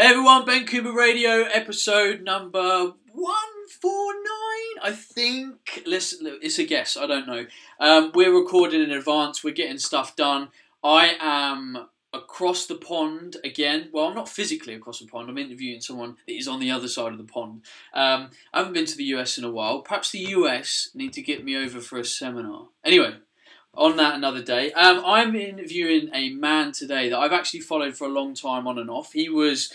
Everyone, Ben Cooper Radio, episode number 149, I think. It's a guess, I don't know. We're recording in advance, we're getting stuff done. I am across the pond again. Well, I'm not physically across the pond, I'm interviewing someone that is on the other side of the pond. I haven't been to the US in a while. Perhaps the US need to get me over for a seminar. Anyway, on that another day. I'm interviewing a man today that I've actually followed for a long time on and off. He was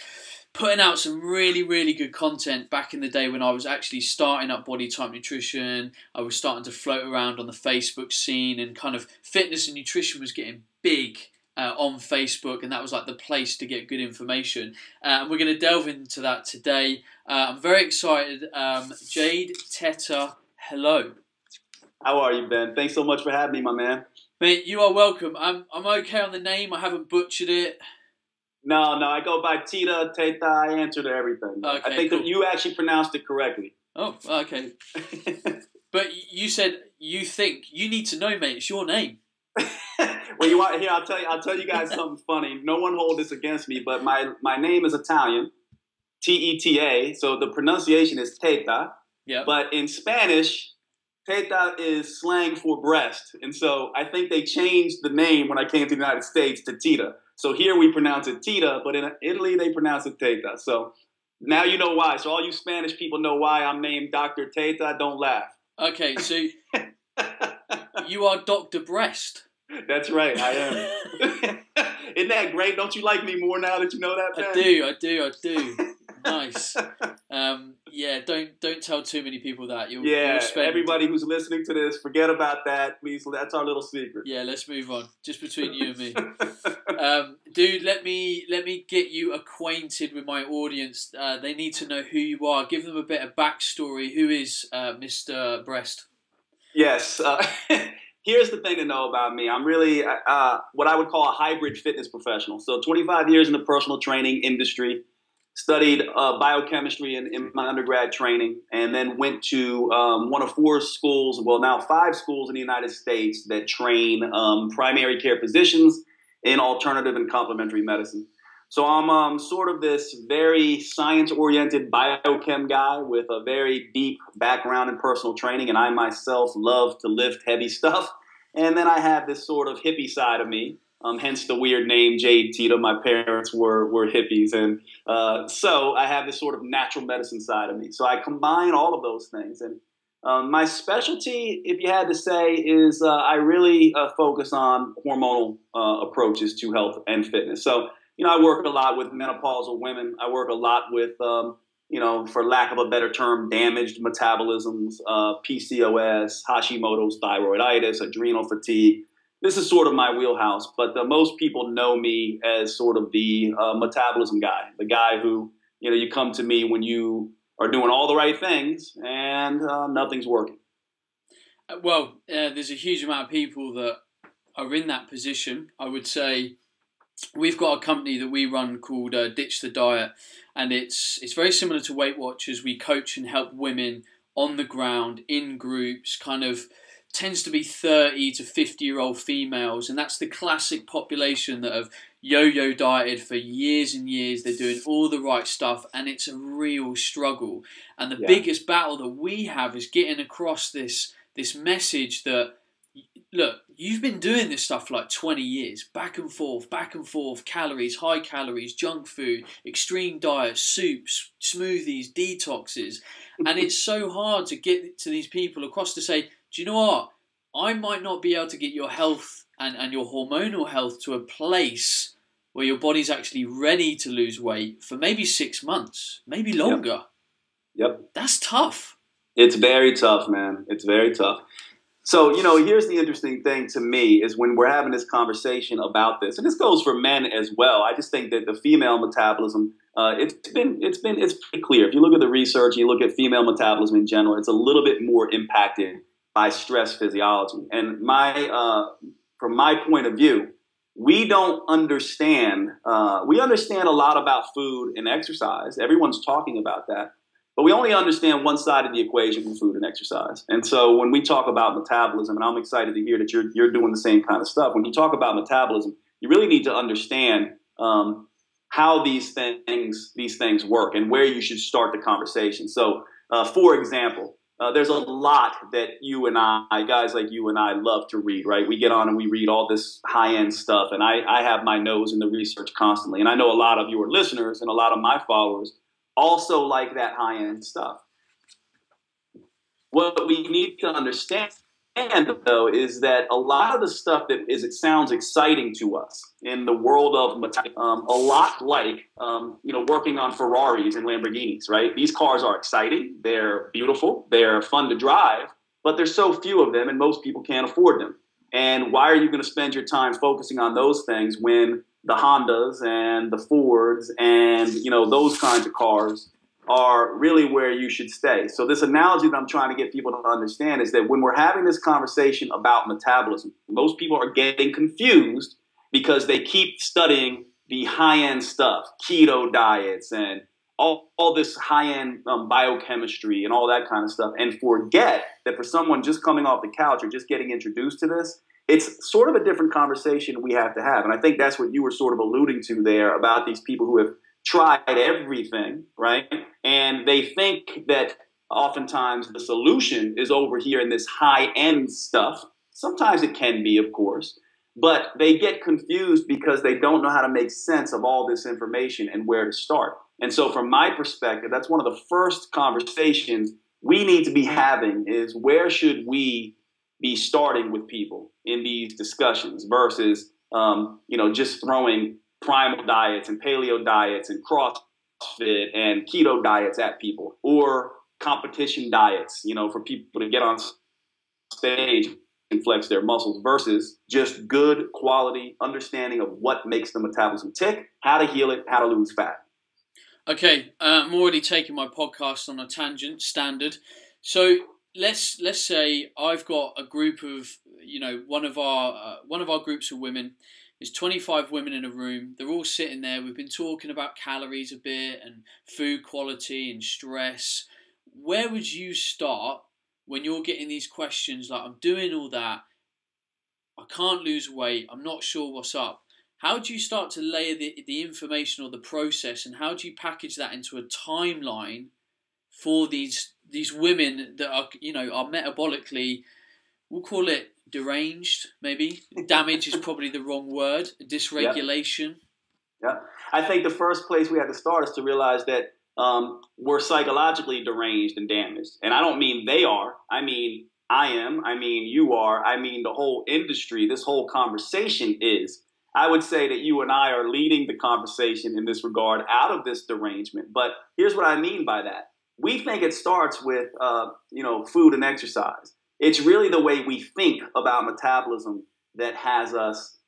putting out some really good content back in the day when I was actually starting up Body Type Nutrition. I was starting to float around on the Facebook scene, and kind of fitness and nutrition was getting big on Facebook, and that was like the place to get good information. We're going to delve into that today. I'm very excited. Jade Teta, hello. How are you, Ben? Thanks so much for having me, my man. Mate, you are welcome. I'm okay on the name. I haven't butchered it. No, I go by Teta, Teta. I answer to everything. Okay, I think that you actually pronounced it correctly. Oh, okay. But you said you think you need to know, mate. It's your name. Well, you want here? I'll tell you guys something funny. No one hold this against me, but my name is Italian, Teta. So the pronunciation is Teta. Yeah. But in Spanish, Teta is slang for breast, and so I think they changed the name when I came to the United States to Teta. So here we pronounce it Teta, but in Italy they pronounce it Teta. So now you know why. So all you Spanish people know why I'm named Dr. Teta. Don't laugh. Okay, so you are Dr. Breast. That's right, I am. Isn't that great? Don't you like me more now that you know that, Ben? I do. Nice. Yeah, don't tell too many people that. You'll spend... everybody who's listening to this, forget about that, please. That's our little secret. Yeah, let's move on. Just between you and me. Dude, let me get you acquainted with my audience. They need to know who you are. Give them a bit of backstory. Who is Mr. Breast? Yes. Here's the thing to know about me. I'm really what I would call a hybrid fitness professional. So 25 years in the personal training industry. Studied biochemistry in my undergrad training, and then went to one of 4 schools, well now 5 schools in the United States that train primary care physicians in alternative and complementary medicine. So I'm sort of this very science-oriented biochem guy with a very deep background in personal training, and I myself love to lift heavy stuff. And then I have this sort of hippie side of me. Hence the weird name Jade Teta. My parents were hippies, and so I have this sort of natural medicine side of me. So I combine all of those things, and my specialty, if you had to say, is I really focus on hormonal approaches to health and fitness. So I work a lot with menopausal women. I work a lot with for lack of a better term, damaged metabolisms, PCOS, Hashimoto's thyroiditis, adrenal fatigue. This is sort of my wheelhouse, but most people know me as sort of the metabolism guy, the guy who, you come to me when you are doing all the right things and nothing's working. Well, there's a huge amount of people that are in that position. I would say we've got a company that we run called Ditch the Diet, and it's very similar to Weight Watchers. We coach and help women on the ground in groups, kind of tends to be 30 to 50-year-old females, and that's the classic population that have yo-yo dieted for years and years. They're doing all the right stuff, and it's a real struggle. And the biggest battle that we have is getting across this message that, look, you've been doing this stuff for like 20 years, back and forth, calories, high calories, junk food, extreme diets, soups, smoothies, detoxes, and it's so hard to get to these people across to say, do you know what? I might not be able to get your health and your hormonal health to a place where your body's actually ready to lose weight for maybe 6 months, maybe longer. Yep. That's tough. It's very tough, man. It's very tough. So, here's the interesting thing to me is when we're having this conversation about this, and this goes for men as well. I just think that the female metabolism, it's pretty clear. If you look at the research, you look at female metabolism in general, it's a little bit more impacted by stress physiology. And from my point of view, we don't understand. We understand a lot about food and exercise. Everyone's talking about that. But we only understand one side of the equation from food and exercise. And so when we talk about metabolism, and I'm excited to hear that you're doing the same kind of stuff, when you talk about metabolism, you really need to understand how these things work and where you should start the conversation. So, for example, there's a lot that you and I, guys like you and I, love to read, right? We get on and we read all this high-end stuff, and I have my nose in the research constantly. And I know a lot of your listeners and a lot of my followers also like that high-end stuff. What we need to understand, though, is that a lot of the stuff it sounds exciting to us in the world of a lot like working on Ferraris and Lamborghinis, right? These cars are exciting, they're beautiful, they're fun to drive, but there's so few of them, and most people can't afford them. And why are you going to spend your time focusing on those things when the Hondas and the Fords and those kinds of cars are really where you should stay? So this analogy that I'm trying to get people to understand is that when we're having this conversation about metabolism, most people are getting confused because they keep studying the high-end stuff, keto diets and all this high-end biochemistry and all that kind of stuff, and forget that for someone just coming off the couch or just getting introduced to this, it's sort of a different conversation we have to have. And I think that's what you were sort of alluding to there about these people who have tried everything, right? And they think that oftentimes the solution is over here in this high-end stuff. Sometimes it can be, of course, but they get confused because they don't know how to make sense of all this information and where to start. And so from my perspective, that's one of the first conversations we need to be having is where should we be starting with people in these discussions versus, just throwing primal diets and paleo diets and CrossFit and keto diets at people, or competition diets, for people to get on stage and flex their muscles, versus just good quality understanding of what makes the metabolism tick, how to heal it, how to lose fat. Okay, I'm already taking my podcast on a tangent, standard. So let's say I've got a group of, one of our groups of women. There's 25 women in a room. They're all sitting there. We've been talking about calories a bit and food quality and stress. Where would you start when you're getting these questions like, I'm doing all that, I can't lose weight, I'm not sure what's up? How do you start to layer the information or the process, and how do you package that into a timeline for these women that are, are metabolically, we'll call it deranged, maybe. Damage is probably the wrong word. Dysregulation. Yeah. I think the first place we have to start is to realize that we're psychologically deranged and damaged. And I don't mean they are. I mean, I am. I mean, you are. I mean, the whole industry, this whole conversation is. I would say that you and I are leading the conversation in this regard out of this derangement. But here's what I mean by that. We think it starts with, food and exercise. It's really the way we think about metabolism that has us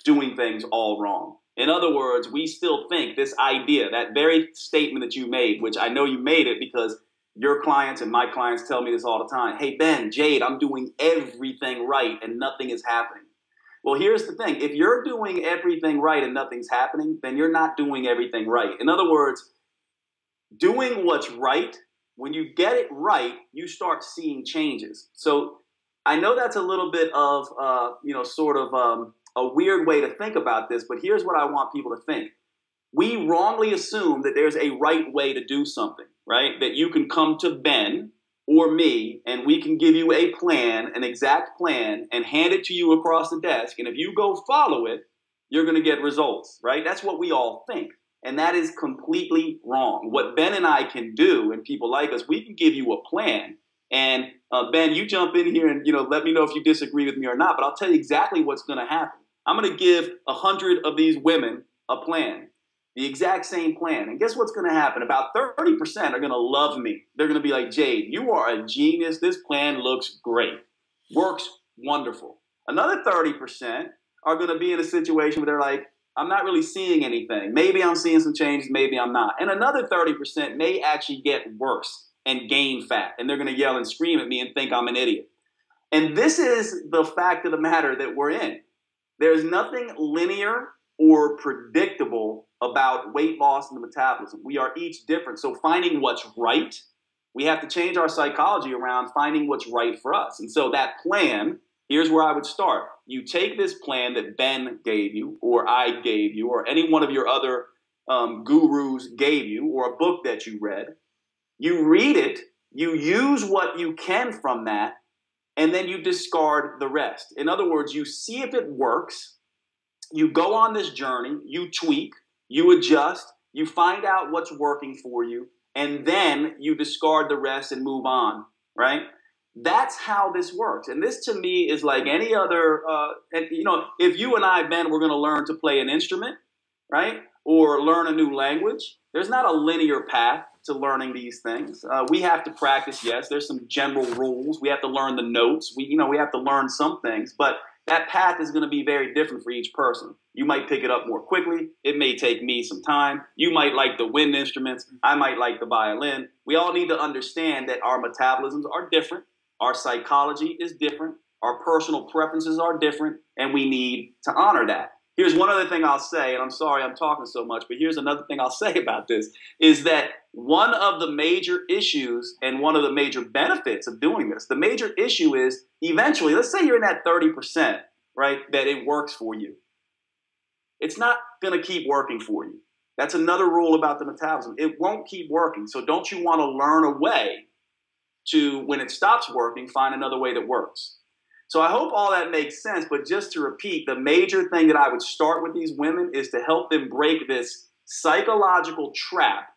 doing things all wrong. In other words, we still think this idea, that very statement that you made, which I know you made it because your clients and my clients tell me this all the time. Hey, Ben, Jade, I'm doing everything right and nothing is happening. Well, here's the thing. If you're doing everything right and nothing's happening, then you're not doing everything right. In other words, doing what's right, when you get it right, you start seeing changes. So I know that's a little bit of, a weird way to think about this, but here's what I want people to think. We wrongly assume that there's a right way to do something, right? That you can come to Ben or me and we can give you a plan, an exact plan, and hand it to you across the desk. And if you go follow it, you're going to get results, right? That's what we all think. And that is completely wrong. What Ben and I can do, and people like us, we can give you a plan. And Ben, you jump in here and let me know if you disagree with me or not. But I'll tell you exactly what's going to happen. I'm going to give 100 of these women a plan, the exact same plan. And guess what's going to happen? About 30% are going to love me. They're going to be like, Jade, you are a genius. This plan looks great. Works wonderful. Another 30% are going to be in a situation where they're like, I'm not really seeing anything. Maybe I'm seeing some changes, maybe I'm not. And another 30% may actually get worse and gain fat. And they're going to yell and scream at me and think I'm an idiot. And this is the fact of the matter that we're in. There's nothing linear or predictable about weight loss and the metabolism. We are each different. So finding what's right, we have to change our psychology around finding what's right for us. And so that plan, here's where I would start. You take this plan that Ben gave you, or I gave you, or any one of your other gurus gave you, or a book that you read. You read it, you use what you can from that, and then you discard the rest. In other words, you see if it works, you go on this journey, you tweak, you adjust, you find out what's working for you, and then you discard the rest and move on, right? That's how this works. And this to me is like any other, if you and I, Ben, were going to learn to play an instrument, right? Or learn a new language, there's not a linear path to learning these things. We have to practice, yes. There's some general rules. We have to learn the notes. We have to learn some things, but that path is going to be very different for each person. You might pick it up more quickly. It may take me some time. You might like the wind instruments. I might like the violin. We all need to understand that our metabolisms are different. Our psychology is different. Our personal preferences are different, and we need to honor that. Here's one other thing I'll say, and I'm sorry I'm talking so much, but here's another thing I'll say about this, is that one of the major issues and one of the major benefits of doing this, the major issue is eventually, let's say you're in that 30%, right, that it works for you. It's not going to keep working for you. That's another rule about the metabolism. It won't keep working. So don't you want to learn a way to, when it stops working, find another way that works? So I hope all that makes sense, but just to repeat, the major thing that I would start with these women is to help them break this psychological trap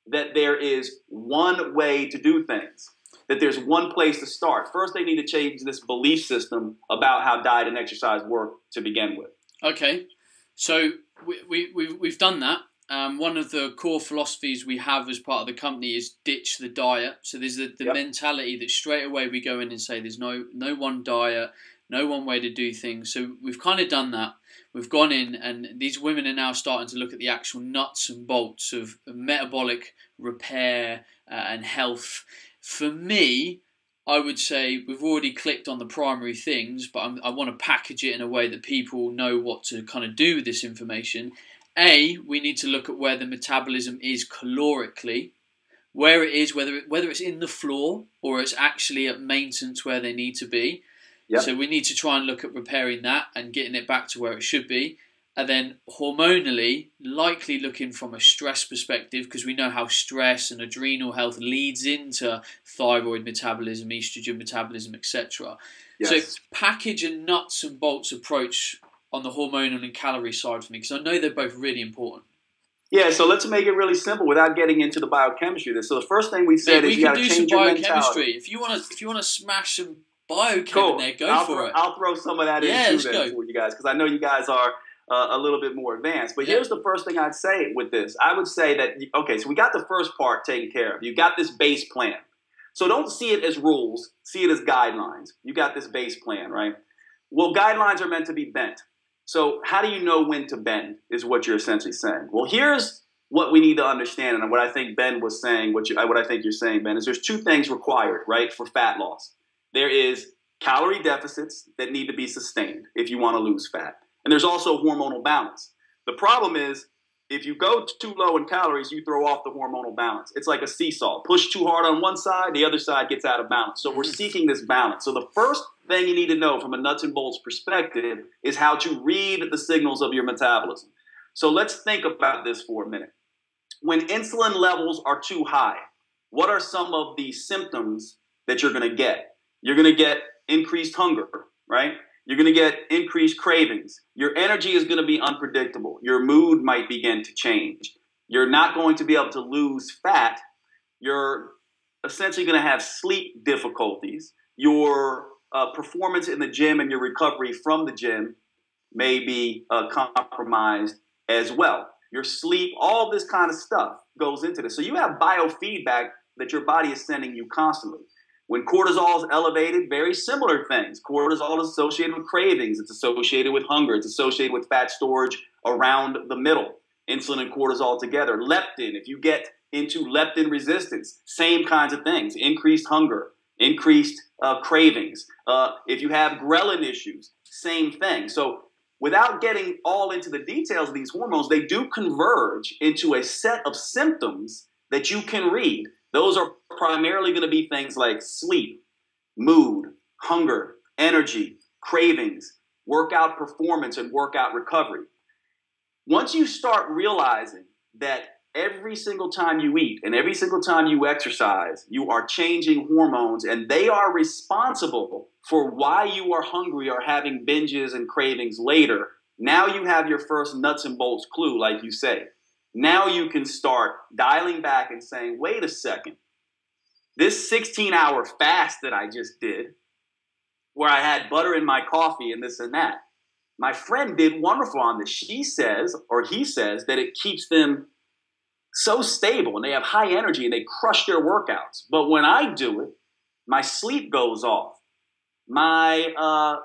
that there is one way to do things, that there's one place to start. First, they need to change this belief system about how diet and exercise work to begin with. Okay, so we've done that. One of the core philosophies we have as part of the company is ditch the diet. So there's the mentality that straight away we go in and say there's no one diet, no one way to do things. So we've kind of done that. We've gone in, and these women are now starting to look at the actual nuts and bolts of metabolic repair and health. For me, I would say we've already clicked on the primary things, but I want to package it in a way that people know what to kind of do with this information. We need to look at where the metabolism is calorically, where it is, whether it's in the floor or it's actually at maintenance where they need to be. Yep. So we need to try and look at repairing that and getting it back to where it should be. And then hormonally, likely looking from a stress perspective, because we know how stress and adrenal health leads into thyroid metabolism, estrogen metabolism, etc. Yes. So package a nuts and bolts approach on the hormonal and calorie side for me, because I know they're both really important. Yeah, so let's make it really simple without getting into the biochemistry of this. So the first thing we said is you got to change your mentality. If you want to smash some biochem in there, go for it. I'll throw some of that in too then for you guys, because I know you guys are a little bit more advanced. But here's the first thing I'd say with this. I would say that, okay, so we got the first part taken care of. You got this base plan. So don't see it as rules. See it as guidelines. You got this base plan, right? Well, guidelines are meant to be bent. So how do you know when to bend is what you're essentially saying. Well, here's what we need to understand, and what I think Ben was saying, what I think you're saying, Ben, is there's two things required, right, for fat loss. There is calorie deficits that need to be sustained if you want to lose fat. And there's also hormonal balance. The problem is if you go too low in calories, you throw off the hormonal balance. It's like a seesaw. Push too hard on one side, the other side gets out of balance. So we're seeking this balance. So the first thing you need to know from a nuts and bolts perspective is how to read the signals of your metabolism. So let's think about this for a minute. When insulin levels are too high, what are some of the symptoms that you're going to get? You're going to get increased hunger, right? You're going to get increased cravings. Your energy is going to be unpredictable. Your mood might begin to change. You're not going to be able to lose fat. You're essentially going to have sleep difficulties. Your performance in the gym and your recovery from the gym may be compromised as well. Your sleep, all this kind of stuff goes into this. So you have biofeedback that your body is sending you constantly. When cortisol is elevated, very similar things. Cortisol is associated with cravings. It's associated with hunger. It's associated with fat storage around the middle. Insulin and cortisol together. Leptin, if you get into leptin resistance, same kinds of things. Increased hunger, increased cravings. If you have ghrelin issues, same thing. So without getting all into the details of these hormones, they do converge into a set of symptoms that you can read. Those are primarily going to be things like sleep, mood, hunger, energy, cravings, workout performance, and workout recovery. Once you start realizing that every single time you eat and every single time you exercise, you are changing hormones and they are responsible for why you are hungry or having binges and cravings later, now you have your first nuts and bolts clue, like you say. Now you can start dialing back and saying, wait a second, this 16-hour fast that I just did, where I had butter in my coffee and this and that, my friend did wonderful on this. She says, or he says, that it keeps them so stable and they have high energy and they crush their workouts. But when I do it, my sleep goes off. My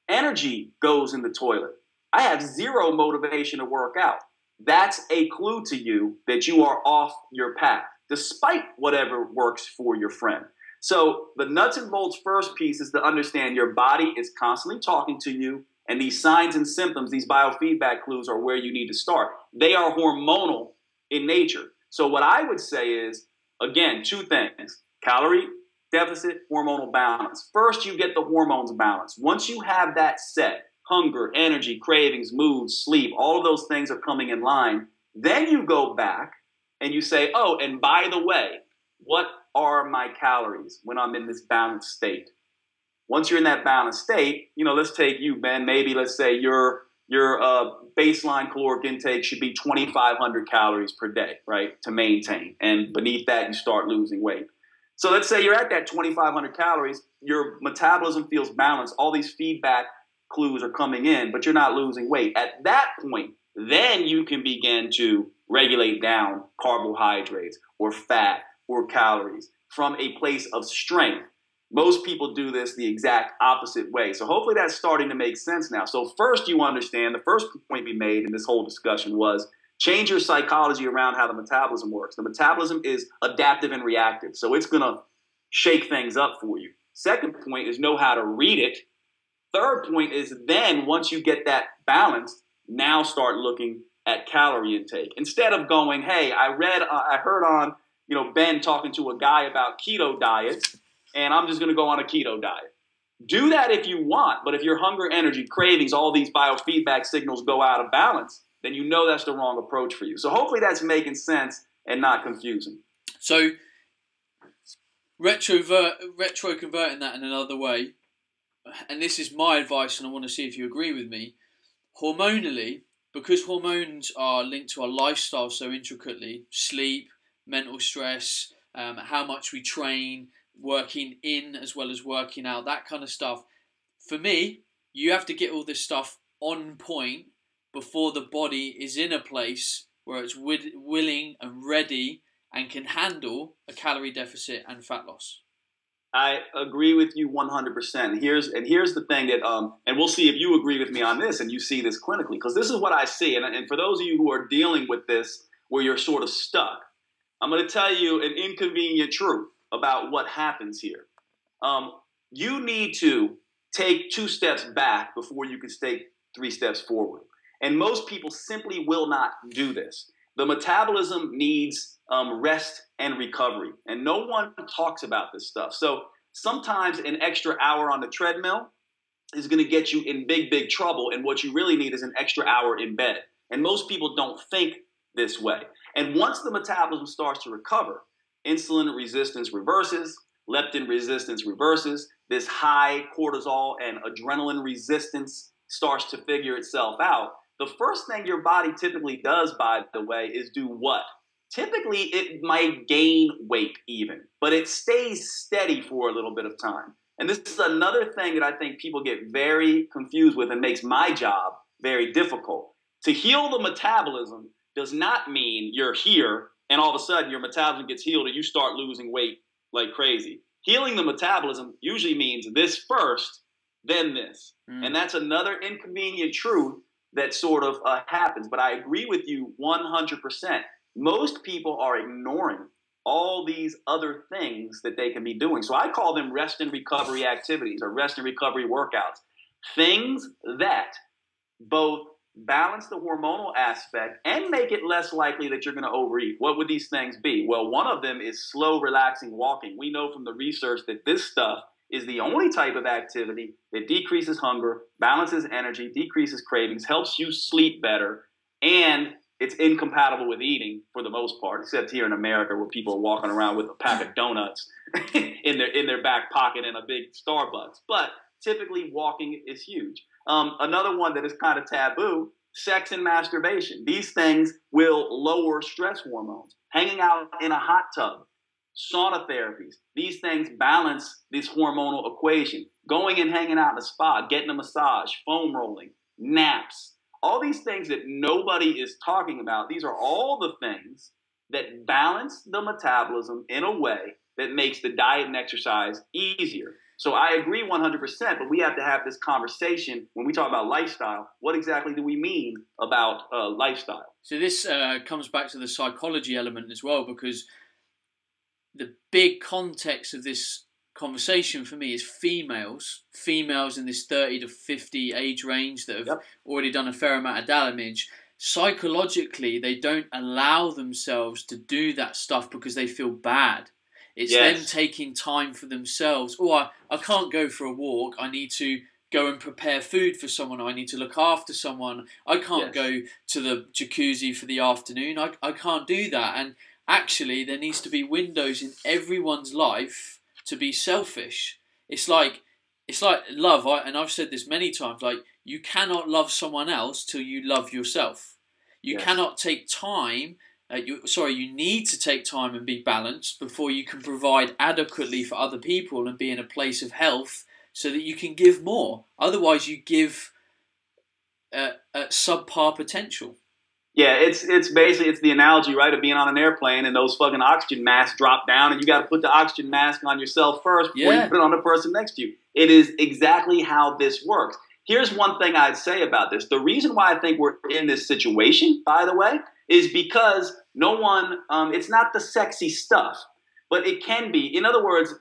energy goes in the toilet. I have zero motivation to work out. That's a clue to you that you are off your path, despite whatever works for your friend. So the nuts and bolts first piece is to understand your body is constantly talking to you, and these signs and symptoms, these biofeedback clues, are where you need to start. They are hormonal in nature. So what I would say is, again, two things: calorie deficit, hormonal balance. First, you get the hormones balanced. Once you have that set, hunger, energy, cravings, mood, sleep, all of those things are coming in line. Then you go back and you say, oh, and by the way, what are my calories when I'm in this balanced state? Once you're in that balanced state, let's take you, Ben. Maybe let's say your baseline caloric intake should be 2,500 calories per day, right, to maintain. And beneath that, you start losing weight. So let's say you're at that 2,500 calories. Your metabolism feels balanced. All these feedback clues are coming in, but you're not losing weight. At that point, then you can begin to regulate down carbohydrates or fat or calories from a place of strength. Most people do this the exact opposite way. So hopefully that's starting to make sense now. So first, you understand, the first point we made in this whole discussion was change your psychology around how the metabolism works. The metabolism is adaptive and reactive, so it's going to shake things up for you. Second point is know how to read it. Third point is then once you get that balance, now start looking at calorie intake. Instead of going, hey, I heard on Ben talking to a guy about keto diets, and I'm just going to go on a keto diet. Do that if you want, but if your hunger, energy, cravings, all these biofeedback signals go out of balance, then you know that's the wrong approach for you. So hopefully that's making sense and not confusing. So retro converting that in another way, and this is my advice, and I want to see if you agree with me. Hormonally, because hormones are linked to our lifestyle so intricately, sleep, mental stress, how much we train, working in as well as working out, that kind of stuff. For me, you have to get all this stuff on point before the body is in a place where it's willing and ready and can handle a calorie deficit and fat loss. I agree with you 100%. Here's the thing that, and we'll see if you agree with me on this and you see this clinically, because this is what I see. And for those of you who are dealing with this, where you're sort of stuck, I'm going to tell you an inconvenient truth about what happens here. You need to take 2 steps back before you can take 3 steps forward. And most people simply will not do this. The metabolism needs rest and recovery. And no one talks about this stuff. So sometimes an extra hour on the treadmill is going to get you in big, big trouble. And what you really need is an extra hour in bed. And most people don't think this way. And once the metabolism starts to recover, insulin resistance reverses, leptin resistance reverses, this high cortisol and adrenaline resistance starts to figure itself out. The first thing your body typically does, by the way, is do what? Typically, it might gain weight even, but it stays steady for a little bit of time. And this is another thing that I think people get very confused with and makes my job very difficult. To heal the metabolism does not mean you're here and all of a sudden your metabolism gets healed and you start losing weight like crazy. Healing the metabolism usually means this first, then this. And that's another inconvenient truth that sort of happens. But I agree with you 100%. Most people are ignoring all these other things that they can be doing. So I call them rest and recovery activities or rest and recovery workouts. Things that both balance the hormonal aspect and make it less likely that you're going to overeat. What would these things be? Well, one of them is slow, relaxing walking. We know from the research that this stuff is the only type of activity that decreases hunger, balances energy, decreases cravings, helps you sleep better, and it's incompatible with eating for the most part, except here in America where people are walking around with a pack of donuts in their back pocket and a big Starbucks. But typically walking is huge. Another one that is kind of taboo, sex and masturbation. These things will lower stress hormones. Hanging out in a hot tub, sauna therapies, these things balance this hormonal equation. Going and hanging out in a spa, getting a massage, foam rolling, naps, all these things that nobody is talking about, these are all the things that balance the metabolism in a way that makes the diet and exercise easier. So I agree 100%, but we have to have this conversation when we talk about lifestyle. What exactly do we mean about lifestyle? So this comes back to the psychology element as well, because the big context of this conversation for me is females in this 30 to 50 age range that have already done a fair amount of damage. Psychologically, they don't allow themselves to do that stuff because they feel bad. It's them taking time for themselves. Oh, I can't go for a walk. I need to go and prepare food for someone. I need to look after someone. I can't go to the jacuzzi for the afternoon. I can't do that. And actually, there needs to be windows in everyone's life to be selfish. It's like love, and I've said this many times, like you cannot love someone else till you love yourself. You cannot take time, you need to take time and be balanced before you can provide adequately for other people and be in a place of health so that you can give more. Otherwise you give at subpar potential. Yeah, it's basically, it's the analogy, right, of being on an airplane and those fucking oxygen masks drop down and you got to put the oxygen mask on yourself first before you put it on the person next to you. It is exactly how this works. Here's one thing I'd say about this. The reason why I think we're in this situation, by the way, is because no one, it's not the sexy stuff, but it can be. In other words,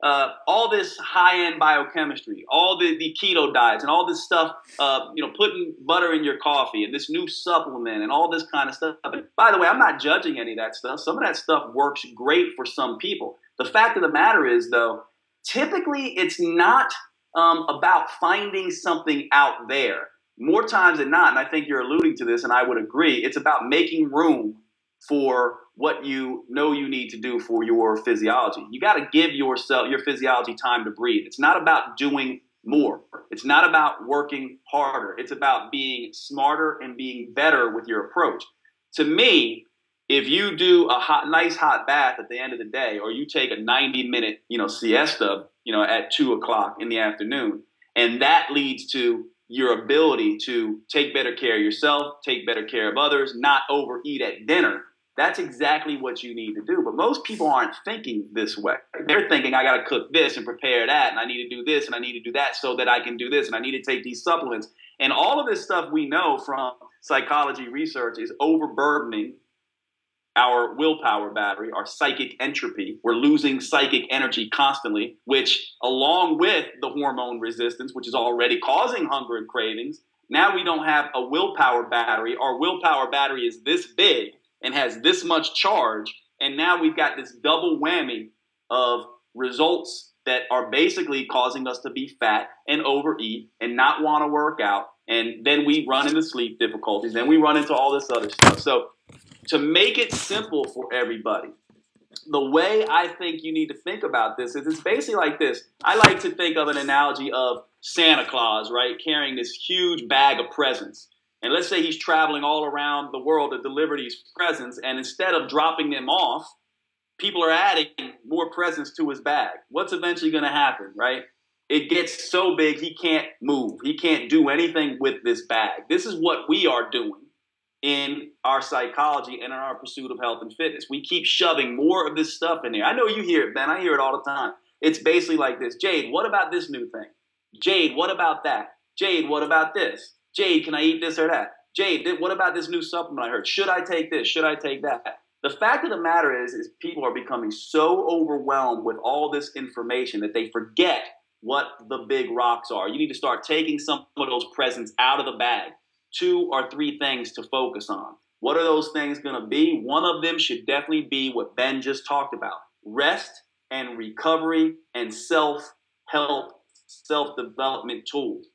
all this high-end biochemistry, all the keto diets and all this stuff, putting butter in your coffee and this new supplement and all this kind of stuff. And by the way, I'm not judging any of that stuff. Some of that stuff works great for some people. The fact of the matter is, though, typically it's not about finding something out there. More times than not, and I think you're alluding to this, and I would agree, it's about making room for what you know you need to do for your physiology. You got to give your physiology time to breathe. It's not about doing more. It's not about working harder. It's about being smarter and being better with your approach. To me, if you do a nice hot bath at the end of the day, or you take a 90-minute, siesta, at 2 o'clock in the afternoon, and that leads to your ability to take better care of yourself, take better care of others, not overeat at dinner, that's exactly what you need to do. But most people aren't thinking this way. They're thinking, I got to cook this and prepare that, and I need to do this, and I need to do that so that I can do this, and I need to take these supplements. And all of this stuff we know from psychology research is overburdening our willpower battery, our psychic entropy. We're losing psychic energy constantly, which along with the hormone resistance, which is already causing hunger and cravings, now we don't have a willpower battery. Our willpower battery is this big and has this much charge. And now we've got this double whammy of results that are basically causing us to be fat and overeat and not want to work out. And then we run into sleep difficulties. Then we run into all this other stuff. So to make it simple for everybody, the way I think you need to think about this is it's basically like this. I like to think of an analogy of Santa Claus, right, carrying this huge bag of presents. And let's say he's traveling all around the world to deliver these presents, and instead of dropping them off, people are adding more presents to his bag. What's eventually going to happen, right? It gets so big he can't move. He can't do anything with this bag. This is what we are doing in our psychology and in our pursuit of health and fitness. We keep shoving more of this stuff in there. I know you hear it, Ben. I hear it all the time. It's basically like this. Jade, what about this new thing? Jade, what about that? Jade, what about this? Jade, can I eat this or that? Jade, what about this new supplement I heard? Should I take this? Should I take that? The fact of the matter is people are becoming so overwhelmed with all this information that they forget what the big rocks are. You need to start taking some of those presents out of the bag. 2 or 3 things to focus on. What are those things going to be? One of them should definitely be what Ben just talked about. Rest and recovery and self-help, self-development tools.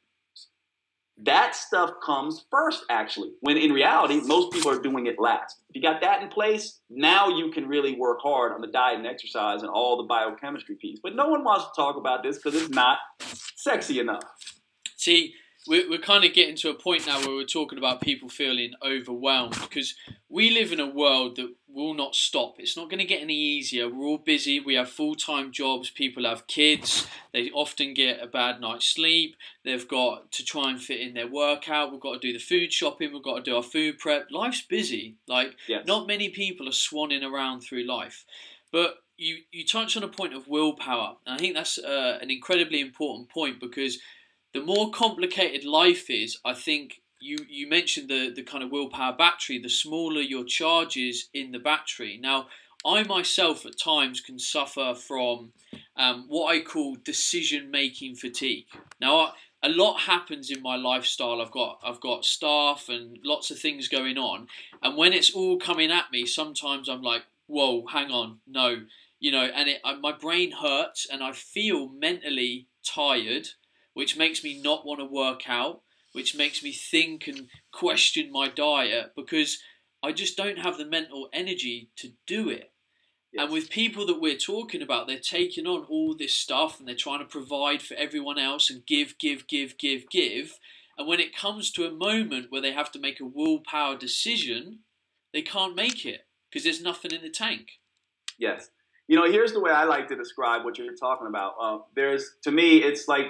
That stuff comes first, actually, when in reality, most people are doing it last. If you got that in place, now you can really work hard on the diet and exercise and all the biochemistry piece. But no one wants to talk about this because it's not sexy enough. See, we're kind of getting to a point now where we're talking about people feeling overwhelmed, because we live in a world that will not stop. It's not going to get any easier. We're all busy. We have full-time jobs. People have kids. They often get a bad night's sleep. They've got to try and fit in their workout. We've got to do the food shopping. We've got to do our food prep. Life's busy. Like, yes. Not many people are swanning around through life. But you touched on a point of willpower. And I think that's an incredibly important point, because the more complicated life is, I think you mentioned the kind of willpower battery, the smaller your charge is in the battery. Now, I myself at times can suffer from what I call decision-making fatigue. Now, a lot happens in my lifestyle. I've got staff and lots of things going on. And when it's all coming at me, sometimes I'm like, whoa, hang on, no. And my brain hurts and I feel mentally tired, which makes me not want to work out, which makes me think and question my diet, because I just don't have the mental energy to do it. Yes. And with people that we're talking about, they're taking on all this stuff and they're trying to provide for everyone else and give. And when it comes to a moment where they have to make a willpower decision, they can't make it because there's nothing in the tank. Yes. Here's the way I like to describe what you're talking about. To me, it's like,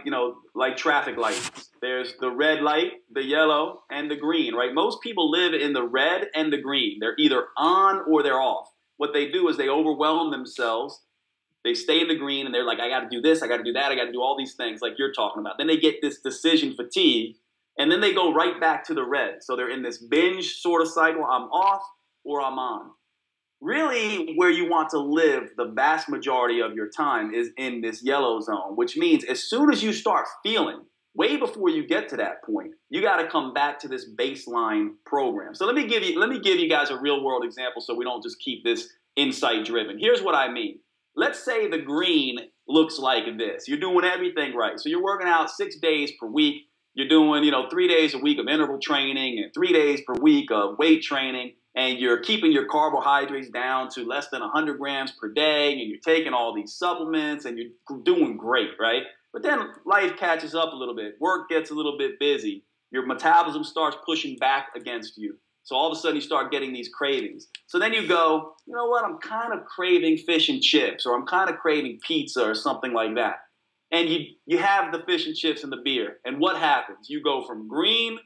like traffic lights. There's the red light, the yellow, and the green, right? Most people live in the red and the green. They're either on or they're off. What they do is they overwhelm themselves. They stay in the green and they're like, I got to do this, I got to do that, I got to do all these things like you're talking about. Then they get this decision fatigue, and then they go right back to the red. So they're in this binge sort of cycle. I'm off or I'm on. Really, where you want to live the vast majority of your time is in this yellow zone, which means as soon as you start feeling, way before you get to that point, you got to come back to this baseline program. So let me give you guys a real world example so we don't just keep this insight driven. Here's what I mean. Let's say the green looks like this. You're doing everything right. So you're working out 6 days per week. You're doing, 3 days a week of interval training and 3 days per week of weight training. And you're keeping your carbohydrates down to less than 100 grams per day, and you're taking all these supplements, and you're doing great, right? But then life catches up a little bit. Work gets a little bit busy. Your metabolism starts pushing back against you. So all of a sudden you start getting these cravings. So then you go, you know what, I'm kind of craving fish and chips, or I'm kind of craving pizza or something like that. And you have the fish and chips and the beer. And what happens? You go from green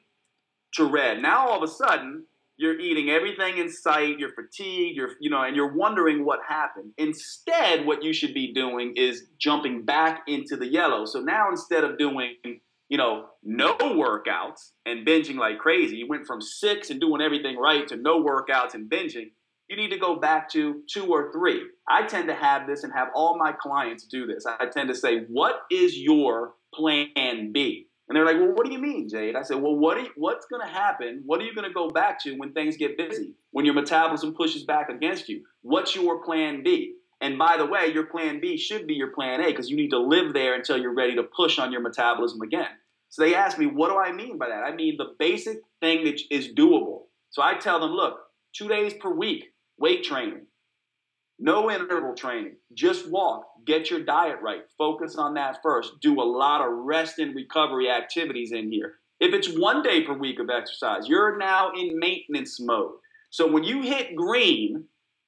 to red. Now all of a sudden, you're eating everything in sight, you're fatigued, and you're wondering what happened. Instead, what you should be doing is jumping back into the yellow. So now instead of doing, no workouts and binging like crazy, you went from 6 and doing everything right to no workouts and binging. You need to go back to 2 or 3. I tend to have this and have all my clients do this. I tend to say, what is your plan B? And they're like, well, what do you mean, Jade? I said, well, what's going to happen? What are you going to go back to when things get busy, when your metabolism pushes back against you? What's your plan B? And by the way, your plan B should be your plan A, because you need to live there until you're ready to push on your metabolism again. So they ask me, what do I mean by that? I mean the basic thing that is doable. So I tell them, look, 2 days per week, weight training. No interval training. Just walk. Get your diet right. Focus on that first. Do a lot of rest and recovery activities in here. If it's 1 day per week of exercise, you're now in maintenance mode. So when you hit green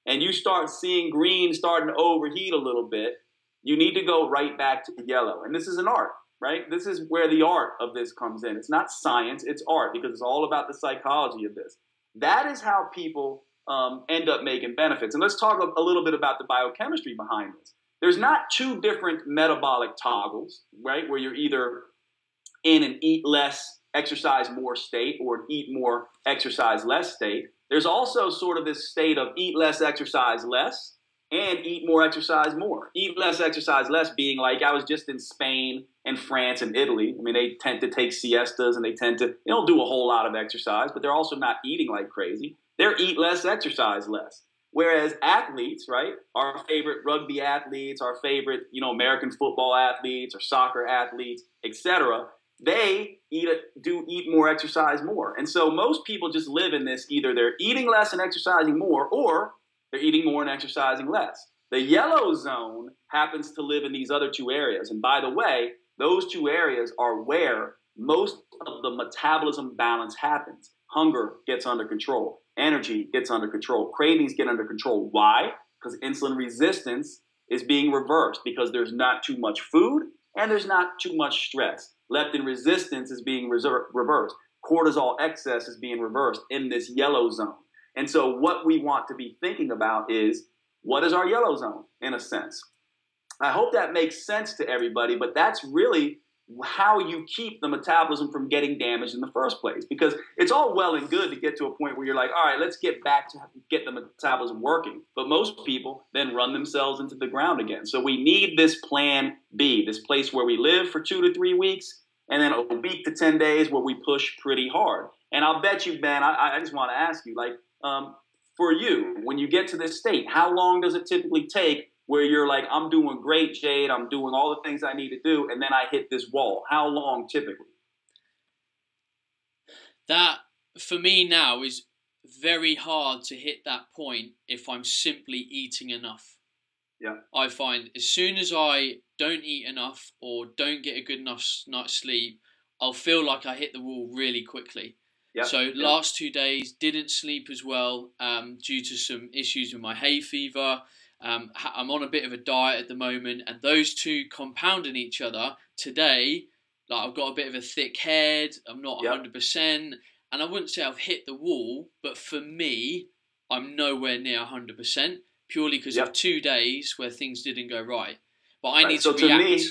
and you start seeing green starting to overheat a little bit, you need to go right back to the yellow. And this is an art, right? This is where the art of this comes in. It's not science, it's art, because it's all about the psychology of this. That is how people end up making benefits. And let's talk a little bit about the biochemistry behind this. There's not 2 different metabolic toggles, right, where you're either in an eat less, exercise more state, or an eat more, exercise less state. There's also sort of this state of eat less, exercise less, and eat more, exercise more. Eat less, exercise less being like, I was just in Spain and France and Italy. I mean, they tend to take siestas and they don't do a whole lot of exercise, but they're also not eating like crazy. They're eat less, exercise less. Whereas athletes, right, our favorite rugby athletes, our favorite, American football athletes or soccer athletes, etc., they do eat more, exercise more. And so most people just live in this, either they're eating less and exercising more, or they're eating more and exercising less. The yellow zone happens to live in these other two areas. And by the way, those two areas are where most of the metabolism balance happens. Hunger gets under control. Energy gets under control. Cravings get under control. Why? Because insulin resistance is being reversed because there's not too much food and there's not too much stress. Leptin resistance is being reversed. Cortisol excess is being reversed in this yellow zone. And so what we want to be thinking about is, what is our yellow zone, in a sense? I hope that makes sense to everybody, but that's really how you keep the metabolism from getting damaged in the first place. Because it's all well and good to get to a point where you're like, all right, let's get back to get the metabolism working. But most people then run themselves into the ground again. So we need this plan B, this place where we live for 2 to 3 weeks, and then a week to 10 days where we push pretty hard. And I'll bet you, Ben, I just want to ask you, like, for you, when you get to this state, how long does it typically take where you're like, I'm doing great, Jade, I'm doing all the things I need to do, and then I hit this wall? How long typically? That, for me now, is very hard to hit that point if I'm simply eating enough. Yeah. I find as soon as I don't eat enough or don't get a good enough night's sleep, I'll feel like I hit the wall really quickly. Yep. So last 2 days, didn't sleep as well due to some issues with my hay fever. I'm on a bit of a diet at the moment, and those two compounding each other. Today, like, I've got a bit of a thick head, I'm not 100%, and I wouldn't say I've hit the wall, but for me, I'm nowhere near 100%, purely because of 2 days where things didn't go right. But I need to react.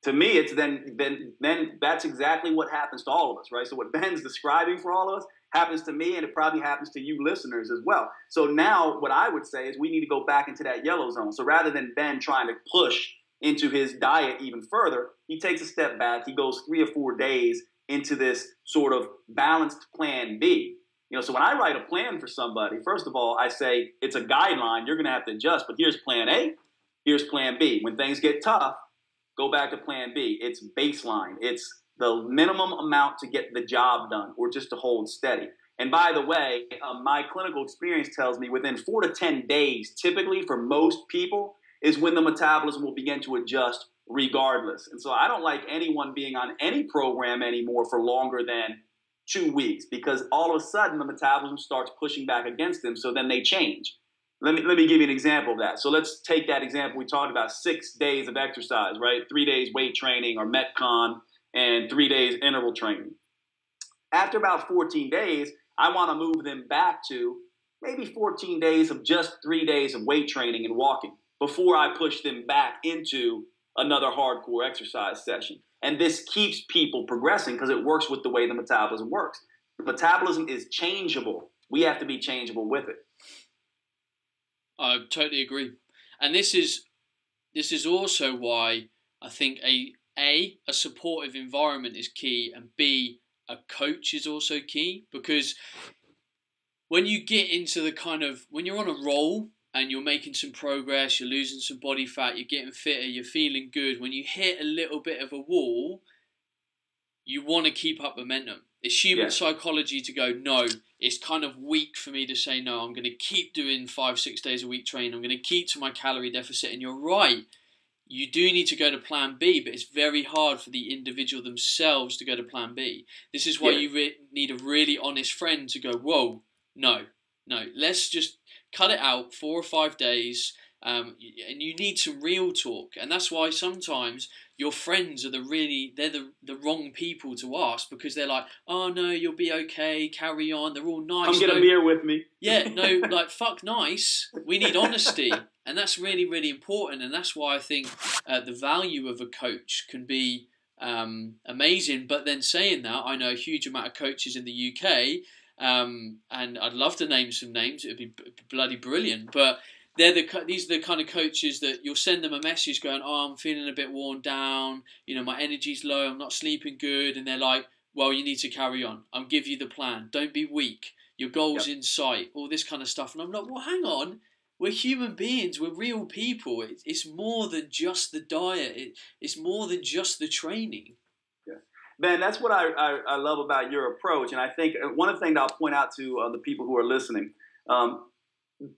To me, it's then that's exactly what happens to all of us, right? So what Ben's describing for all of us happens to me, and it probably happens to you listeners as well. So now what I would say is we need to go back into that yellow zone. So rather than Ben trying to push into his diet even further, he takes a step back. He goes 3 or 4 days into this sort of balanced plan B. So when I write a plan for somebody, first of all, I say it's a guideline. You're going to have to adjust, but here's plan A, here's plan B. When things get tough, go back to plan B. It's baseline. It's the minimum amount to get the job done or just to hold steady. And by the way, my clinical experience tells me within 4 to 10 days, typically for most people, is when the metabolism will begin to adjust regardless. And so I don't like anyone being on any program anymore for longer than 2 weeks, because all of a sudden the metabolism starts pushing back against them, so then they change. Let me give you an example of that. So let's take that example. We talked about 6 days of exercise, right? 3 days weight training or Metcon and 3 days interval training. After about 14 days, I want to move them back to maybe 14 days of just 3 days of weight training and walking before I push them back into another hardcore exercise session. And this keeps people progressing because it works with the way the metabolism works. The metabolism is changeable. We have to be changeable with it. I totally agree. And this is also why I think a supportive environment is key, and B, a coach is also key, because when you get into when you're on a roll and you're making some progress, you're losing some body fat, you're getting fitter, you're feeling good, when you hit a little bit of a wall, you want to keep up momentum. It's human psychology to go, no, it's kind of weak for me to say, no, I'm going to keep doing 5-6 days a week training. I'm going to keep to my calorie deficit. And you're right. You do need to go to plan B, but it's very hard for the individual themselves to go to plan B. This is why you need a really honest friend to go, whoa, no, let's just cut it out 4 or 5 days. And you need some real talk. And that's why sometimes your friends are the wrong people to ask, because they're like, oh no, you'll be okay, carry on, they're all nice. Come get a beer with me. Yeah, no, like, fuck nice. We need honesty. And that's really, really important. And that's why I think the value of a coach can be amazing. But then saying that, I know a huge amount of coaches in the UK, and I'd love to name some names. It would be bloody brilliant. But these are the kind of coaches that you'll send them a message going, oh, I'm feeling a bit worn down, my energy's low, I'm not sleeping good, and they're like, well, you need to carry on. I'll give you the plan. Don't be weak. Your goal's in sight, all this kind of stuff. And I'm like, well, hang on. we're human beings. We're real people. It's more than just the diet. It's more than just the training. Yeah. Ben, that's what I love about your approach. And I think one of the things I'll point out to the people who are listening,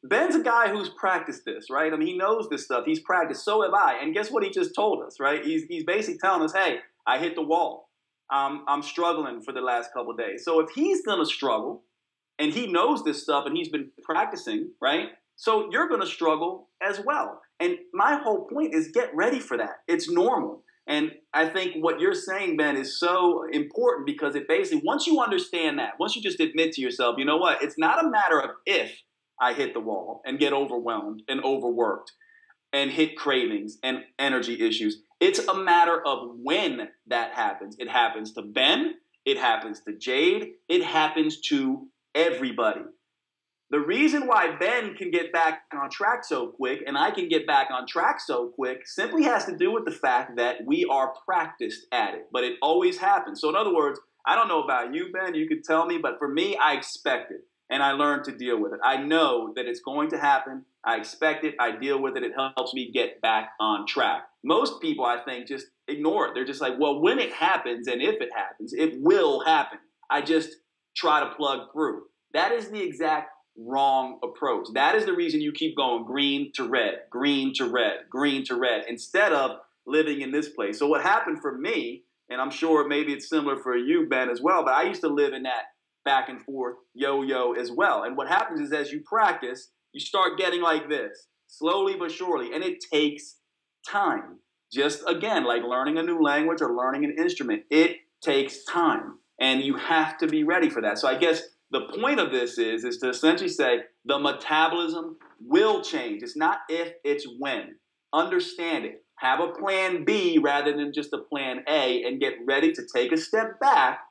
Ben's a guy who's practiced this, right? I mean, he knows this stuff. He's practiced. So have I. And guess what he just told us, right? He's basically telling us, hey, I hit the wall. I'm struggling for the last couple of days. So if he's going to struggle and he knows this stuff and he's been practicing, right? So you're going to struggle as well. And my whole point is get ready for that. It's normal. And I think what you're saying, Ben, is so important because it basically, once you understand that, once you just admit to yourself, you know what? It's not a matter of if I hit the wall and get overwhelmed and overworked and hit cravings and energy issues. It's a matter of when that happens. It happens to Ben. It happens to Jade. It happens to everybody. The reason why Ben can get back on track so quick and I can get back on track so quick simply has to do with the fact that we are practiced at it, but it always happens. So in other words, I don't know about you, Ben, you could tell me, but for me, I expect it and I learn to deal with it. I know that it's going to happen. I expect it. I deal with it. It helps me get back on track. Most people, I think, just ignore it. They're just like, well, when it happens and if it happens, it will happen. I just try to plug through. That is the exact wrong approach. That is the reason you keep going green to red, green to red, green to red, instead of living in this place. So what happened for me, and I'm sure maybe it's similar for you, Ben, as well, but I used to live in that back and forth yo-yo as well. And what happens is as you practice, you start getting like this, slowly but surely, and it takes time. Just again, like learning a new language or learning an instrument, it takes time, and you have to be ready for that. So I guess the point of this is to essentially say the metabolism will change. It's not if, it's when. Understand it. Have a plan B rather than just a plan A and get ready to take a step back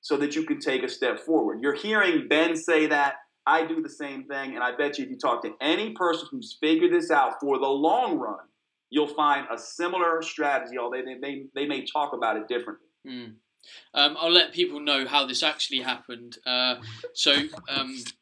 so that you can take a step forward. You're hearing Ben say that. I do the same thing, and I bet you if you talk to any person who's figured this out for the long run, you'll find a similar strategy, although they may talk about it differently. Mm. I'll let people know how this actually happened.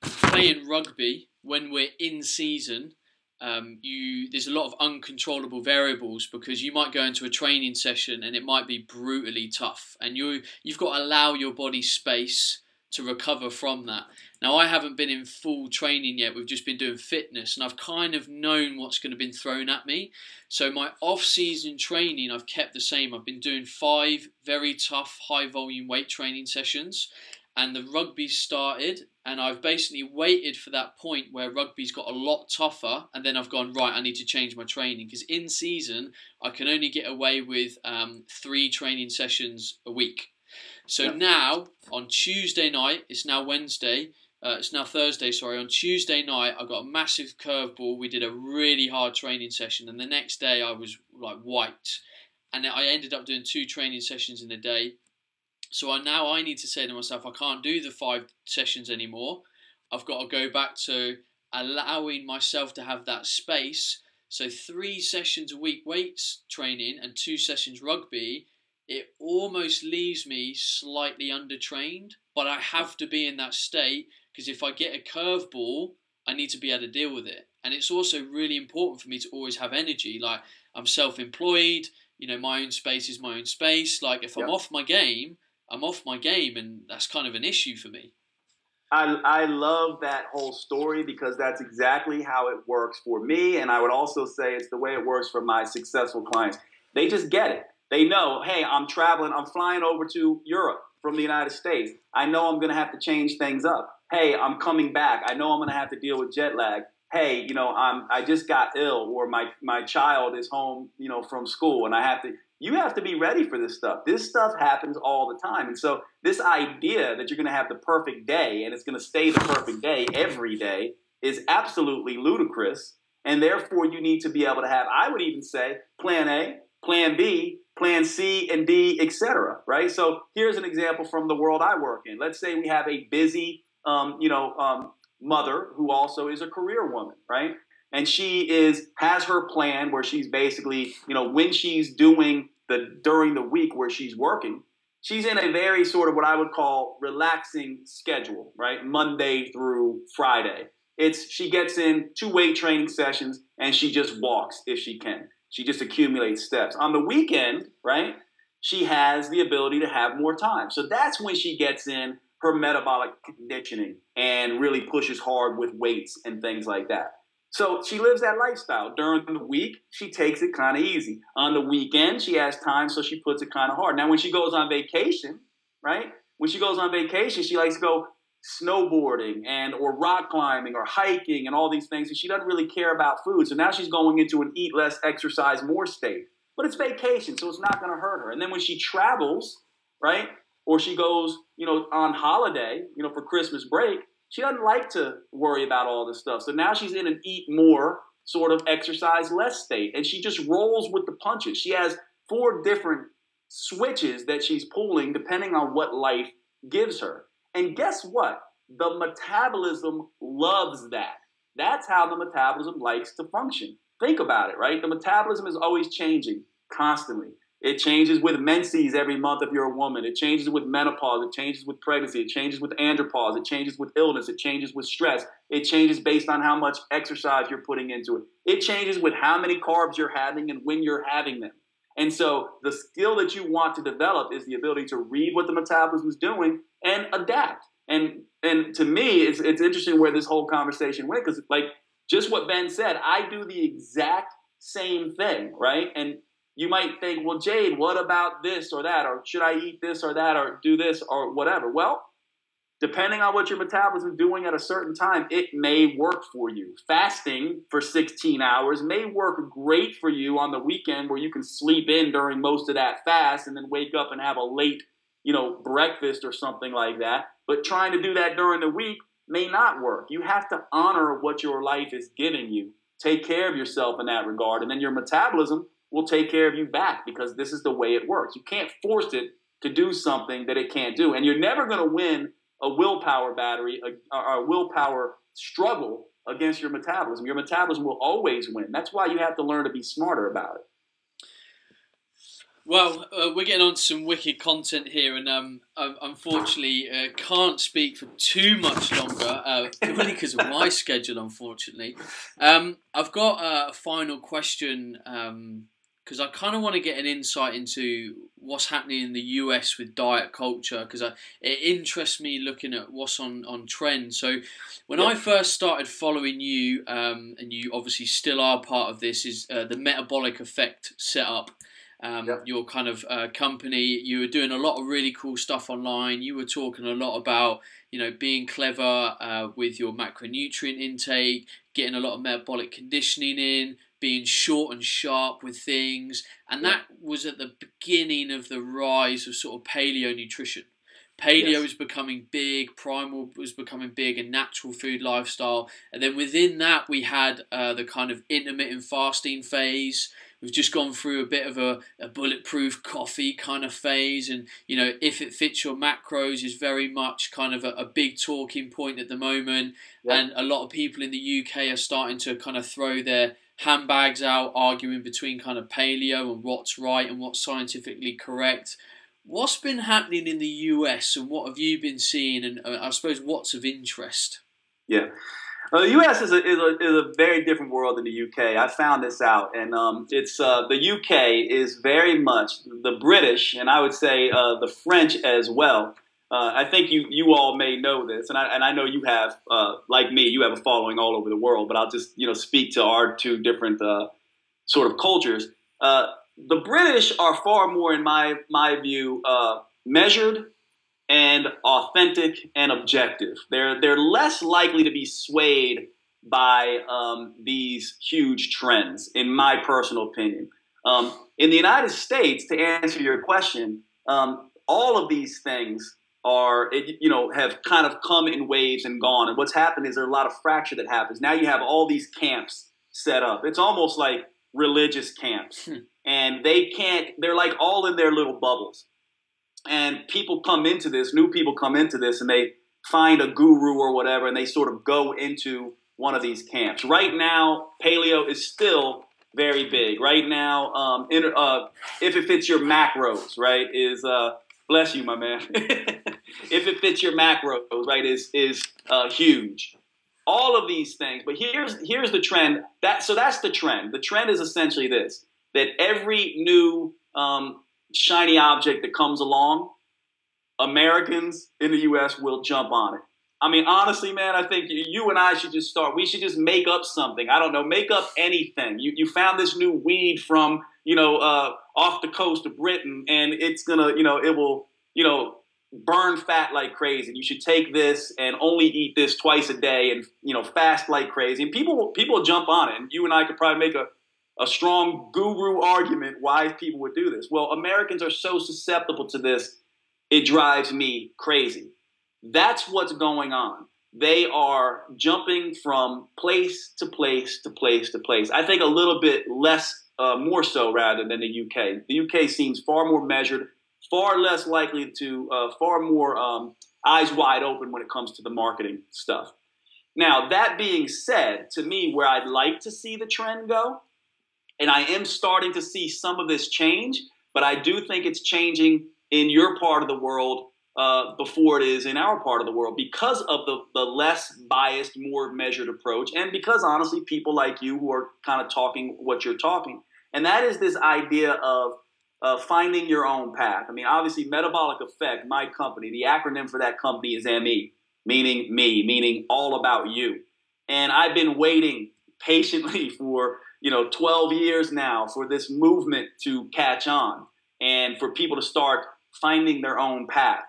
Playing rugby, when we're in season, there's a lot of uncontrollable variables because you might go into a training session and it might be brutally tough, and you've got to allow your body space to recover from that. Now, I haven't been in full training yet. We've just been doing fitness, and I've kind of known what's going to be thrown at me. So my off-season training, I've kept the same. I've been doing 5 very tough, high-volume weight training sessions, and the rugby started, and I've basically waited for that point where rugby's got a lot tougher, and then I've gone, right, I need to change my training, because in season, I can only get away with 3 training sessions a week. So now, on Tuesday night, it's now Wednesday, it's now Thursday, sorry. On Tuesday night, I got a massive curveball. We did a really hard training session, and the next day I was like wiped. And I ended up doing 2 training sessions in a day. So now I need to say to myself, I can't do the 5 sessions anymore. I've got to go back to allowing myself to have that space. So 3 sessions a week weights training and 2 sessions rugby. It almost leaves me slightly undertrained, but I have to be in that state because if I get a curveball, I need to be able to deal with it. And it's also really important for me to always have energy. Like, I'm self-employed, my own space is my own space. Like, if I'm off my game, I'm off my game, and that's kind of an issue for me. I love that whole story because that's exactly how it works for me, and I would also say it's the way it works for my successful clients. They just get it. They know, hey, I'm traveling, I'm flying over to Europe from the United States. I know I'm going to have to change things up. Hey, I'm coming back. I know I'm going to have to deal with jet lag. Hey, I just got ill, or my child is home, from school, and you have to be ready for this stuff. This stuff happens all the time. And so this idea that you're going to have the perfect day and it's going to stay the perfect day every day is absolutely ludicrous. And therefore you need to be able to have, I would even say, plan A, plan B, plan C and D, etc. Right? So here's an example from the world I work in. Let's say we have a busy, mother who also is a career woman, right? And she has her plan where she's basically, when she's during the week where she's working, she's in a very sort of what I would call relaxing schedule, right? Monday through Friday. She gets in 2 weight training sessions and she just walks if she can. She just accumulates steps. On the weekend, right, she has the ability to have more time. So that's when she gets in her metabolic conditioning and really pushes hard with weights and things like that. So she lives that lifestyle. During the week, she takes it kind of easy. On the weekend, she has time, so she puts it kind of hard. Now, when she goes on vacation, right, when she goes on vacation, she likes to go snowboarding or rock climbing or hiking and all these things, and she doesn't really care about food. So now she's going into an eat less, exercise more state. But it's vacation, so it's not going to hurt her. And then when she travels, right, or she goes, on holiday, for Christmas break, she doesn't like to worry about all this stuff. So now she's in an eat more sort of exercise less state, and she just rolls with the punches. She has 4 different switches that she's pulling depending on what life gives her. And guess what? The metabolism loves that. That's how the metabolism likes to function. Think about it, right? The metabolism is always changing constantly. It changes with menses every month if you're a woman. It changes with menopause. It changes with pregnancy. It changes with andropause. It changes with illness. It changes with stress. It changes based on how much exercise you're putting into it. It changes with how many carbs you're having and when you're having them. And so the skill that you want to develop is the ability to read what the metabolism is doing and adapt. And to me, it's interesting where this whole conversation went, because like just what Ben said, I do the exact same thing, right? And you might think, well, Jade, what about this or that? Or should I eat this or that or do this or whatever? Well, depending on what your metabolism is doing at a certain time, it may work for you. Fasting for 16 hours may work great for you on the weekend where you can sleep in during most of that fast and then wake up and have a late, breakfast or something like that. But trying to do that during the week may not work. You have to honor what your life is giving you. Take care of yourself in that regard, and then your metabolism will take care of you back, because this is the way it works. You can't force it to do something that it can't do. And you're never going to win a willpower battery, a willpower struggle against your metabolism. Your metabolism will always win. That's why you have to learn to be smarter about it. Well, we're getting on to some wicked content here, and unfortunately can't speak for too much longer, really because of my schedule, unfortunately. I've got a final question, because I kind of want to get an insight into what's happening in the US with diet culture, because it interests me looking at what's on trend. So when I first started following you, and you obviously still are part of this, is the Metabolic Effect setup. Your kind of company, you were doing a lot of really cool stuff online. You were talking a lot about, being clever with your macronutrient intake, getting a lot of metabolic conditioning in, being short and sharp with things. And that was at the beginning of the rise of sort of paleo nutrition. Paleo was becoming big, primal was becoming big, and natural food lifestyle. And then within that, we had the kind of intermittent fasting phase. We've just gone through a bit of a bulletproof coffee kind of phase. And, if it fits your macros is very much kind of a big talking point at the moment. Yep. And a lot of people in the UK are starting to kind of throw their handbags out, arguing between kind of paleo and what's right and what's scientifically correct. What's been happening in the US, and what have you been seeing, and I suppose what's of interest? Yeah. The U.S. is a very different world than the U.K. I found this out, and it's the U.K. is very much the British, and I would say the French as well. I think you all may know this, and I know you have, like me, you have a following all over the world. But I'll just speak to our 2 different sort of cultures. The British are far more, in my view, measured and authentic and objective. They're less likely to be swayed by these huge trends, in my personal opinion. In the United States, to answer your question, all of these things have kind of come in waves and gone. And what's happened is there's a lot of fracture that happens. Now you have all these camps set up. It's almost like religious camps. And they're like all in their little bubbles. And people come into this, new people come into this, and they find a guru or whatever, and they sort of go into one of these camps. Right now, paleo is still very big. Right now, if it fits your macros, right, is bless you, my man. If it fits your macros, right, is huge. all of these things. But here's the trend. So that's the trend. The trend is essentially this, that every new shiny object that comes along, Americans in the U.S. will jump on it. I mean, honestly, man, I think you and I should just start. We should just make up something. I don't know, make up anything. You found this new weed from, off the coast of Britain, and it's gonna, it will, burn fat like crazy. You should take this and only eat this twice a day, and fast like crazy. And people jump on it. And you and I could probably make a strong guru argument why people would do this. Well, Americans are so susceptible to this, it drives me crazy. That's what's going on. They are jumping from place to place to place to place. I think a little bit less, more so rather than the UK. The UK seems far more measured, far less likely to, far more eyes wide open when it comes to the marketing stuff. Now, that being said, to me, where I'd like to see the trend go, and I am starting to see some of this change, but I do think it's changing in your part of the world before it is in our part of the world, because of the less biased, more measured approach, and because, honestly, people like you who are kind of talking what you're talking. And that is this idea of finding your own path. I mean, obviously, Metabolic Effect, my company, the acronym for that company is ME, meaning me, meaning all about you. And I've been waiting patiently for 12 years now for this movement to catch on and for people to start finding their own path.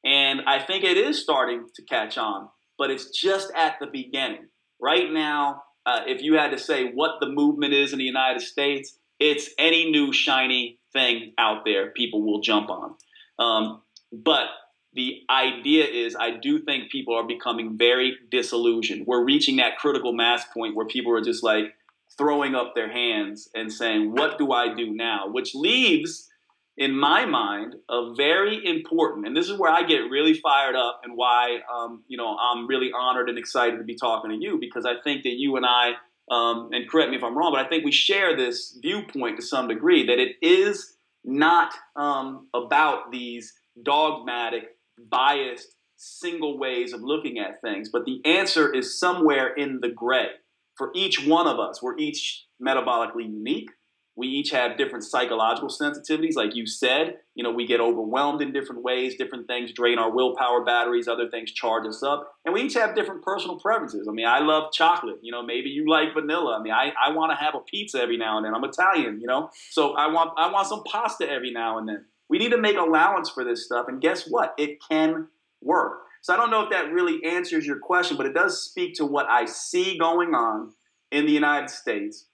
And I think it is starting to catch on, but it's just at the beginning. Right now, if you had to say what the movement is in the United States, it's any new shiny thing out there people will jump on. But the idea is, I do think people are becoming very disillusioned. We're reaching that critical mass point where people are just like throwing up their hands and saying, what do I do now? Which leaves, in my mind, a very important, and this is where I get really fired up and why, I'm really honored and excited to be talking to you, because I think that you and I, and correct me if I'm wrong, but I think we share this viewpoint to some degree, that it is not about these dogmatic, biased, single ways of looking at things, but the answer is somewhere in the gray. For each one of us, we're each metabolically unique. We each have different psychological sensitivities. Like you said, we get overwhelmed in different ways. Different things drain our willpower batteries. Other things charge us up. And we each have different personal preferences. I mean, I love chocolate. Maybe you like vanilla. I mean, I want to have a pizza every now and then. I'm Italian, so I want some pasta every now and then. We need to make allowance for this stuff. And guess what? It can work. So I don't know if that really answers your question, but it does speak to what I see going on in the United States,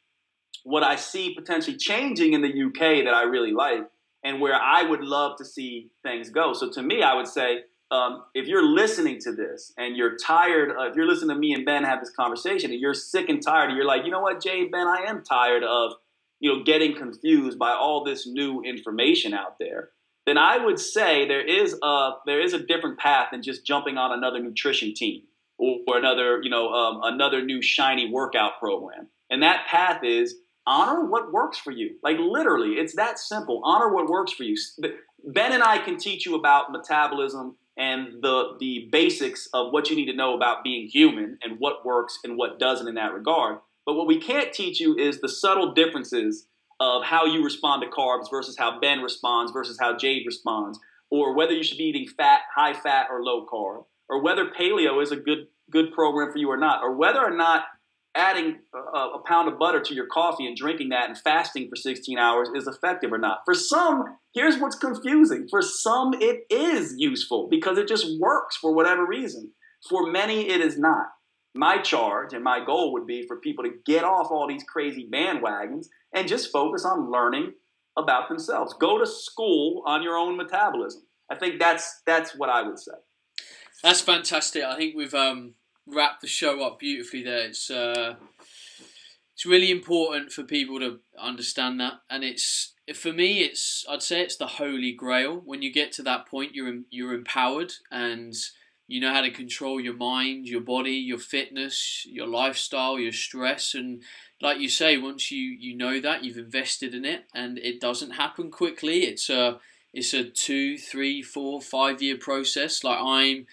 what I see potentially changing in the UK that I really like, and where I would love to see things go. So to me, I would say, if you're listening to this and you're tired, if you're listening to me and Ben have this conversation and you're sick and tired, and you're like, you know what, Jade, Ben, I am tired of, getting confused by all this new information out there, then I would say there is a different path than just jumping on another nutrition team or another, another new shiny workout program. And that path is, honor what works for you. Like, literally, it's that simple. Honor what works for you. Ben and I can teach you about metabolism and the basics of what you need to know about being human and what works and what doesn't in that regard. But what we can't teach you is the subtle differences of how you respond to carbs versus how Ben responds versus how Jade responds, or whether you should be eating fat, high fat, or low carb, or whether paleo is a good program for you or not, or whether or not adding a pound of butter to your coffee and drinking that and fasting for 16 hours is effective or not. For some, here's what's confusing. For some, it is useful because it just works for whatever reason. For many, it is not. My charge and my goal would be for people to get off all these crazy bandwagons and just focus on learning about themselves. Go to school on your own metabolism. I think that's what I would say. That's fantastic. I think we've wrapped the show up beautifully there. It's really important for people to understand that, and for me, I'd say it's the holy grail. When you get to that point, you're empowered and you know how to control your mind, your body, your fitness, your lifestyle, your stress. And like you say, once you know that, you've invested in it, and it doesn't happen quickly. It's a 2, 3, 4, 5 year process. Like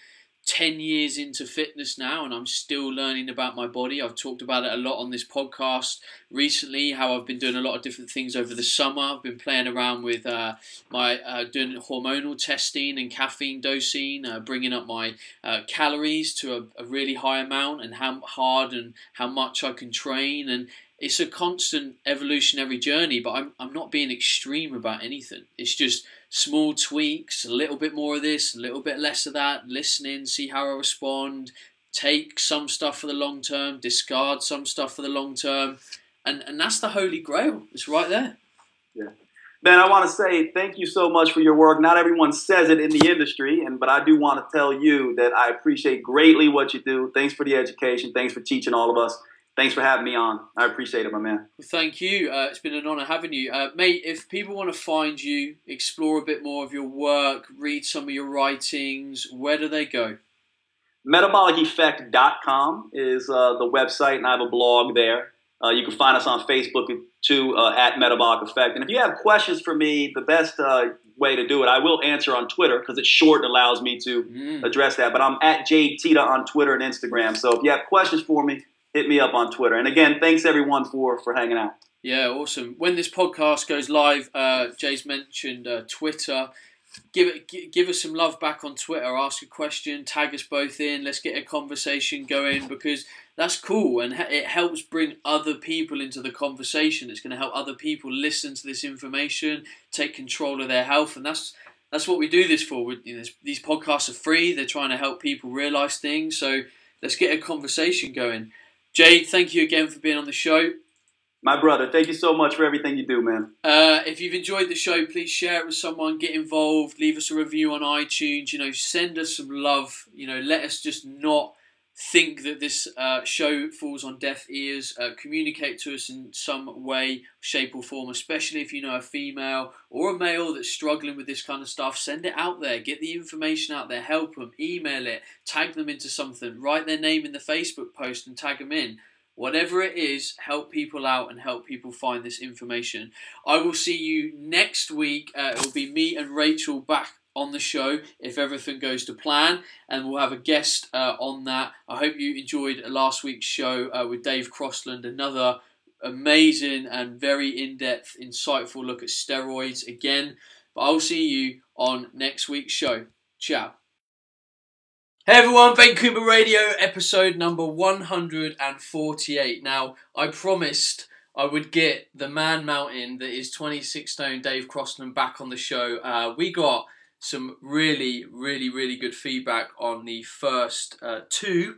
10 years into fitness now, and I'm still learning about my body. I've talked about it a lot on this podcast recently, how I've been doing a lot of different things over the summer. I've been playing around with doing hormonal testing and caffeine dosing, bringing up my calories to a really high amount, and how hard and how much I can train. And it's a constant evolutionary journey, but I'm not being extreme about anything. It's just small tweaks, a little bit more of this, a little bit less of that, listening, see how I respond, take some stuff for the long term, discard some stuff for the long term, and that's the holy grail. It's right there. Yeah. Ben, I want to say thank you so much for your work. Not everyone says it in the industry, but I do want to tell you that I appreciate greatly what you do. Thanks for the education. Thanks for teaching all of us. Thanks for having me on. I appreciate it, my man. Well, thank you. It's been an honour having you. Mate, if people want to find you, explore a bit more of your work, read some of your writings, where do they go? MetabolicEffect.com is the website, and I have a blog there. You can find us on Facebook too, at Metabolic Effect. And if you have questions for me, the best way to do it, I will answer on Twitter because it's short and allows me to address that. But I'm at Jade Teta on Twitter and Instagram. So if you have questions for me, hit me up on Twitter. And again, thanks everyone for hanging out. Yeah, awesome. When this podcast goes live, Jay's mentioned Twitter. Give us some love back on Twitter. Ask a question, tag us both in. Let's get a conversation going, because that's cool, and it helps bring other people into the conversation. It's going to help other people listen to this information, take control of their health, and that's what we do this for. These podcasts are free. They're trying to help people realize things. So let's get a conversation going. Jade, thank you again for being on the show. My brother, thank you so much for everything you do, man. If you've enjoyed the show, please share it with someone, get involved, leave us a review on iTunes, send us some love, let us just not think that this show falls on deaf ears. Communicate to us in some way, shape or form, especially if you know a female or a male that's struggling with this kind of stuff. Send it out there, get the information out there, help them, email it, tag them into something, write their name in the Facebook post and tag them in. Whatever it is, help people out and help people find this information. I will see you next week. It will be me and Rachel back on the show if everything goes to plan, and we'll have a guest on that. I hope you enjoyed last week's show with Dave Crossland. Another amazing and very in-depth, insightful look at steroids again. But I'll see you on next week's show. Ciao. Hey everyone, Ben Cooper Radio, episode number 148. Now, I promised I would get the man mountain that is 26 stone Dave Crossland back on the show. We got some really good feedback on the first two